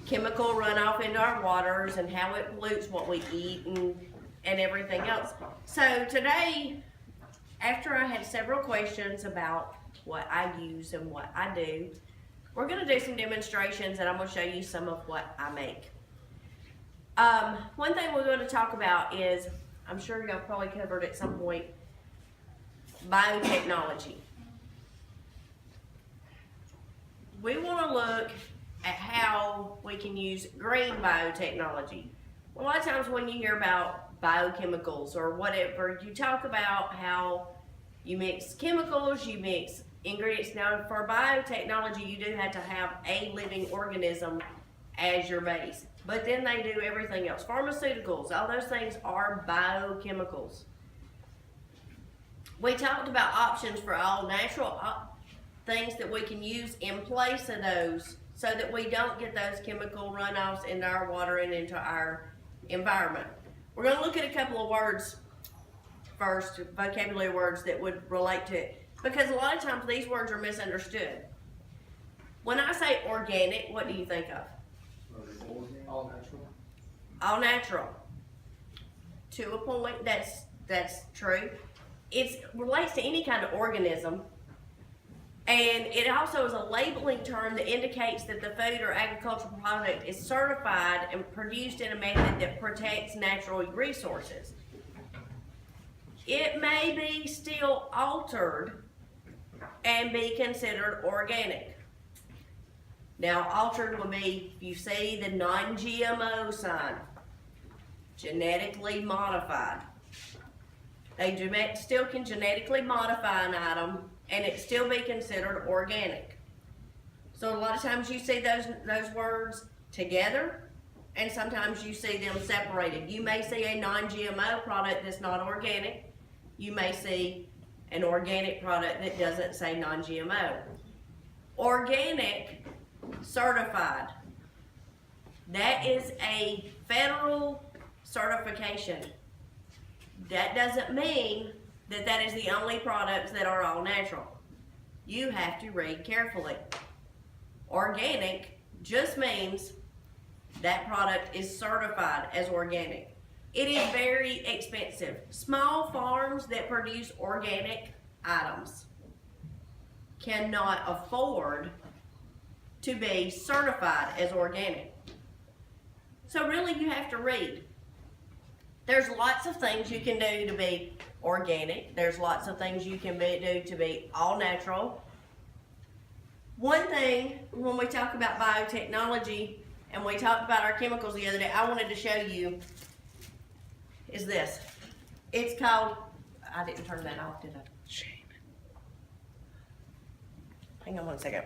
chemical runoff into our waters and how it pollutes what we eat and everything else. So today, after I had several questions about what I use and what I do, we're going to do some demonstrations and I'm going to show you some of what I make. One thing we're going to talk about is, I'm sure y'all probably covered at some point, biotechnology. We want to look at how we can use green biotechnology. A lot of times when you hear about biochemicals or whatever, you talk about how you mix chemicals, you mix ingredients. Now for biotechnology, you do have to have a living organism as your base. But then they do everything else. Pharmaceuticals, all those things are biochemicals. We talked about options for all natural things that we can use in place of those so that we don't get those chemical runoffs into our water and into our environment. We're going to look at a couple of words first, vocabulary words that would relate to it, because a lot of times these words are misunderstood. When I say organic, what do you think of? All natural. All natural. To a point, that's true. It relates to any kind of organism. And it also is a labeling term that indicates that the food or agricultural product is certified and produced in a method that protects natural resources. It may be still altered and be considered organic. Now, altered would be, if you see the non-GMO sign, genetically modified. They still can genetically modify an item and it still be considered organic. So a lot of times you see those words together and sometimes you see them separated. You may see a non-GMO product that's not organic. You may see an organic product that doesn't say non-GMO. Organic certified. That is a federal certification. That doesn't mean that that is the only products that are all natural. You have to read carefully. Organic just means that product is certified as organic. It is very expensive. Small farms that produce organic items cannot afford to be certified as organic. So really you have to read. There's lots of things you can do to be organic. There's lots of things you can do to be all natural. One thing, when we talk about biotechnology, and we talked about our chemicals the other day, I wanted to show you, is this. It's called, I didn't turn that off, did I? Shame. Hang on one second.